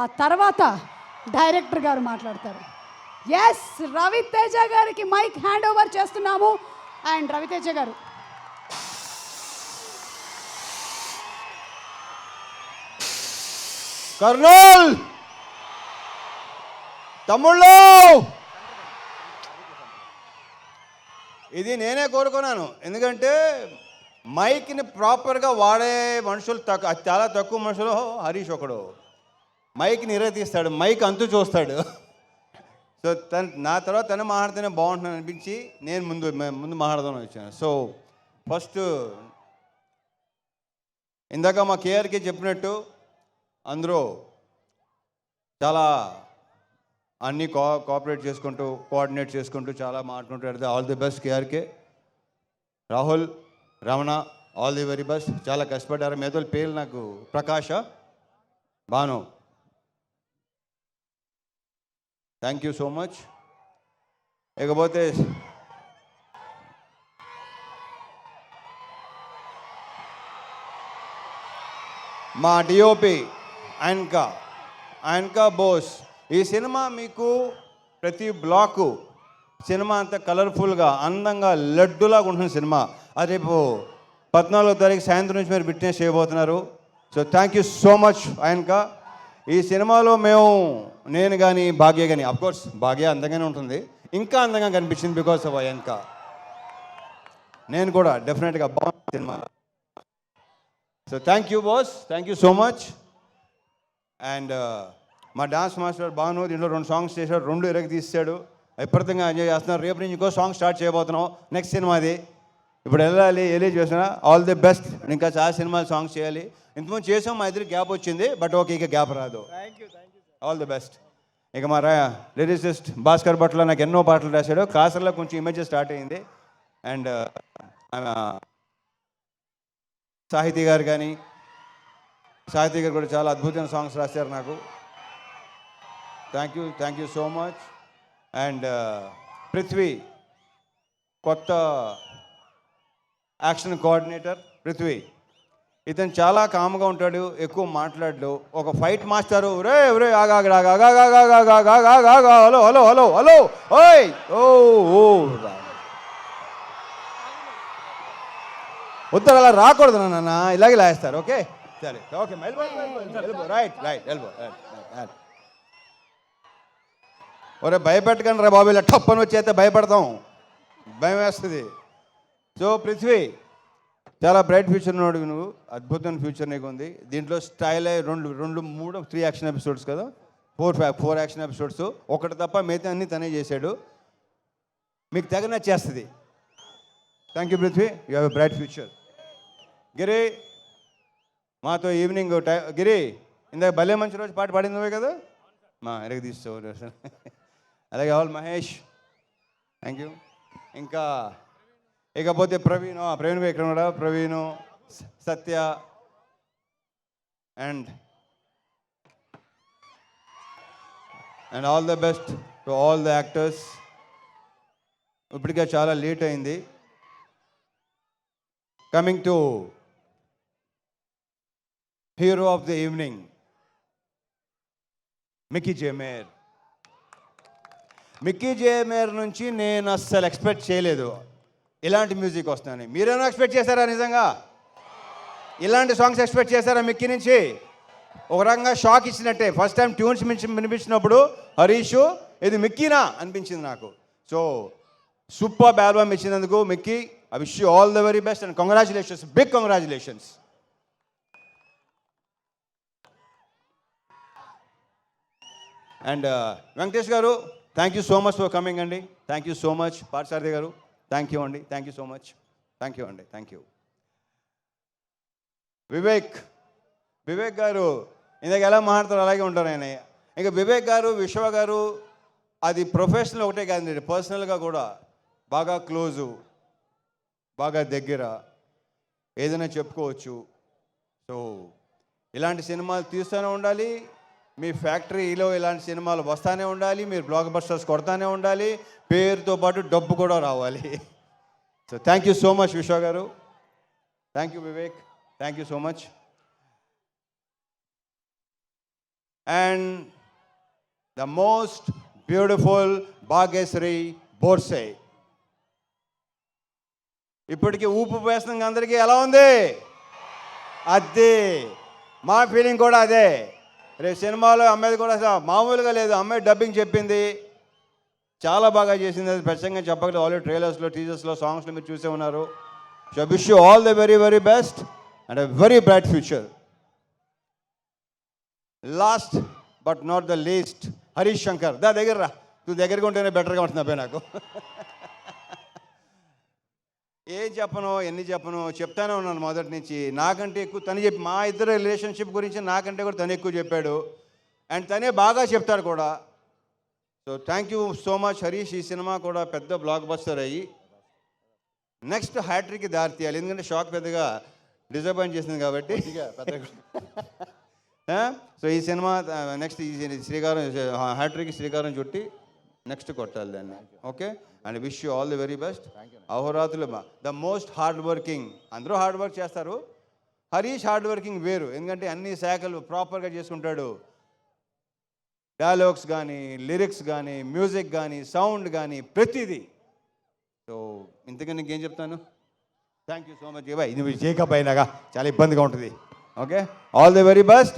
ఆ తర్వాత డైరెక్టర్ గారు మాట్లాడతారు. ఎస్, రవితేజ గారికి మైక్ హ్యాండ్ ఓవర్ చేస్తున్నాము. అండ్ రవితేజ గారు, కర్నూల్ తమ్ముళ్ళు, ఇది నేనే కోరుకున్నాను. ఎందుకంటే మైక్ని ప్రాపర్గా వాడే మనుషులు చాలా తక్కువ మనుషులు. హరీష్ ఒకడు మైక్ని ఇరగతీస్తాడు, మైక్ అంతు చూస్తాడు. సో నా తర్వాత తను మాట్లాడితేనే బాగుంటుందని అనిపించి నేను ముందు మాట్లాడదామని వచ్చాను. సో ఫస్ట్ ఇందాక మా కేఆర్కి చెప్పినట్టు అందరూ చాలా అన్నీ కోఆపరేట్ చేసుకుంటూ కోఆర్డినేట్ చేసుకుంటూ చాలా మాట్లాడుకుంటూ all the best KRK. Rahul, Ramana, all the very best. చాలా కష్టపడ్డారు. మేధోల పేర్లు నాకు Prakasha, Bhanu, thank you so much. ఇకపోతే మా డిఓపి ఆయనకా బోస్. ఈ సినిమా మీకు ప్రతి బ్లాకు సినిమా అంతా కలర్ఫుల్గా అందంగా లడ్డులాగా ఉంటుంది సినిమా. అది రేపు 14వ తారీఖు సాయంత్రం నుంచి మీరు విట్నెస్ చేయబోతున్నారు. So thank you so much ఆయనకా. ఈ సినిమాలో నేను కానీ భాగ్య కానీ, అఫ్కోర్స్ భాగ్య అందంగానే ఉంటుంది, ఇంకా అందంగా కనిపించింది బికాస్ ఆఫ్ ఆయనకా. నేను కూడా డెఫినెట్గా బాగుంది cinema. So thank you boss, thank you so much. And మా డాన్స్ మాస్టర్ భాను దీంట్లో 2 సాంగ్స్ చేశాడు, 2 ఇరగ తీసాడు, విపరీతంగా ఎంజాయ్ చేస్తున్నారు. రేపు నుంచి ఇంకో సాంగ్ స్టార్ట్ చేయబోతున్నాం, నెక్స్ట్ సినిమాది. ఇప్పుడు వెళ్ళాలి చేసిన ఆల్ ది బెస్ట్. ఇంకా చాలా సినిమాలు సాంగ్స్ చేయాలి. ఇంతకుముందు చేసాం, మా ఇద్దరికి గ్యాప్ వచ్చింది, బట్ ఓకే ఇక గ్యాప్ రాదు. All the best. ఇక మా లిరిసిస్ట్ భాస్కర్ భట్ల నాకు ఎన్నో పాటలు రాశాడు. కాసర్లో కొంచెం ఇమేజ్ స్టార్ట్ అయింది. అండ్ సాహితీ గారు కూడా చాలా అద్భుతమైన సాంగ్స్ రాశారు నాకు. Thank you so much. And Prithvi, కొత్త యాక్షన్ కోఆర్డినేటర్ పృథ్వీ. ఇతను చాలా కామ్గా ఉంటాడు, ఎక్కువ మాట్లాడు. ఒక fight master, hello hello hello hello ఓయ్ ఓ ఉత్తర అలా రాకూడదు నాన్న, ఇలాగే లాగేస్తారు. ఓకే సరే, ఓకే రైట్ ఎల్బో. ఒరే భయపెట్టకండి రా బాబు, ఇలా టప్పని వచ్చేస్తే భయపడతాం, భయం వేస్తుంది. సో పృథ్వీ, చాలా బ్రైట్ ఫ్యూచర్ ఉన్నాడు నువ్వు, అద్భుతమైన ఫ్యూచర్ నీకు ఉంది. దీంట్లో స్టైల్ 3 యాక్షన్ ఎపిసోడ్స్ కదా, 4 యాక్షన్ ఎపిసోడ్స్, ఒకటి తప్ప మిగతా అన్నీ తనే చేశాడు. మీకు తెగ నచ్చేస్తుంది. Thank you Prithvi, you have a bright future. Giri, మాతో ఈవినింగ్ గిరి ఇందాక భలే మంచి రోజు పాట పాడింది నువ్వే కదా, మా ఎరగ తీసుకో. అలాగే ఆల్ మహేష్, థ్యాంక్ యూ. ఇంకా ఇకపోతే ప్రవీణ్ ఇక్కడ కూడా Praveen, Satya and all the best to all the actors. ఇప్పటికే చాలా లేట్ అయింది. Coming to hero of the evening, Mickey J Meyer నుంచి నేను అస్సలు ఎక్స్పెక్ట్ చేయలేదు ఇలాంటి మ్యూజిక్ వస్తుందని. మీరేమో ఎక్స్పెక్ట్ చేశారా? నిజంగా ఇలాంటి సాంగ్స్ ఎక్స్పెక్ట్ చేశారా మిక్కీ నుంచి? ఒక రకంగా షాక్ ఇచ్చినట్టే. ఫస్ట్ టైం ట్యూన్స్ వినిపించినప్పుడు హరీషు ఇది మిక్కీనా అనిపించింది నాకు. సో సూపర్ ఆల్బమ్ ఇచ్చినందుకు Mickey, I wish you all the very best and congratulations, big congratulations. And Venkatesh garu, thank you so much for coming అండి. Thank you so much. Parthasarathi garu, thank you అండి, thank you so much. Thank you అండి, thank you. Vivek garu ఇందాక ఎలా మాట్లాడతారు అలాగే ఉంటారు ఆయన. ఇంకా వివేక్ గారు, విశ్వ గారు, అది ప్రొఫెషనల్ ఒకటే కాదండి, పర్సనల్గా కూడా బాగా క్లోజు, బాగా దగ్గర, ఏదైనా చెప్పుకోవచ్చు. సో ఇలాంటి సినిమాలు తీస్తూనే ఉండాలి, మీ ఫ్యాక్టరీలో ఇలాంటి సినిమాలు వస్తూనే ఉండాలి, మీరు బ్లాక్ బస్టర్స్ కొడతానే ఉండాలి, పేరుతో పాటు డబ్బు కూడా రావాలి. So thank you so much Vishwa గారు, thank you Vivek, thank you so much. And the most beautiful Bhagyashri Borse. ఇప్పటికీ ఊపు వేస్తున్న అందరికీ ఎలా ఉంది? అదే మా ఫీలింగ్ కూడా అదే. రేపు సినిమాలో అమ్మాయిది కూడా అసలు మామూలుగా లేదు. అమ్మాయి డబ్బింగ్ చెప్పింది, చాలా బాగా చేసింది. అది ప్రత్యేకంగా చెప్పగలదు. ఆల్రెడీ ట్రైలర్స్లో, టీజర్స్లో, సాంగ్స్లో మీరు చూసే ఉన్నారు. So wish you all the very very best and a very bright future. Last but not the least, Harish Shankar. దగ్గర రా, నువ్వు దగ్గరగా ఉంటేనే బెటర్గా ఉంటుంది అబ్బాయి నాకు. ఏం చెప్పను, ఎన్ని చెప్పను, చెప్తానే ఉన్నాను మొదటి నుంచి. నాకంటే ఎక్కువ తను చెప్పి, మా ఇద్దరు రిలేషన్షిప్ గురించి నాకంటే కూడా తను ఎక్కువ చెప్పాడు. అండ్ తనే బాగా చెప్తాడు కూడా. So thank you so much Harish. ఈ సినిమా కూడా పెద్ద బ్లాక్ బస్టర్ అయ్యి నెక్స్ట్ హ్యాట్రిక్కి దారి తీయాలి. ఎందుకంటే షాక్ పెద్దగా డిసప్పాయింట్ చేసింది కాబట్టి. సో ఈ సినిమా నెక్స్ట్ ఈ శ్రీకారం హ్యాట్రిక్ శ్రీకారం చుట్టి నెక్స్ట్ కొట్టాలి దాన్ని. Okay, and wish you all the very best. అహోరాత్రులు ద మోస్ట్ హార్డ్ వర్కింగ్. అందరూ హార్డ్ వర్క్ చేస్తారు, హరీష్ హార్డ్ వర్కింగ్ వేరు. ఎందుకంటే అన్ని శాఖలు ప్రాపర్గా చేసుకుంటాడు. డైలాగ్స్ కానీ, లిరిక్స్ కానీ, మ్యూజిక్ కానీ, సౌండ్ కానీ, ప్రతిదీ. సో ఇంతకని నీకేం చెప్తాను. Thank you so much. ఇది చేయకపోయినాగా చాలా ఇబ్బందిగా ఉంటుంది. Okay, all the very best.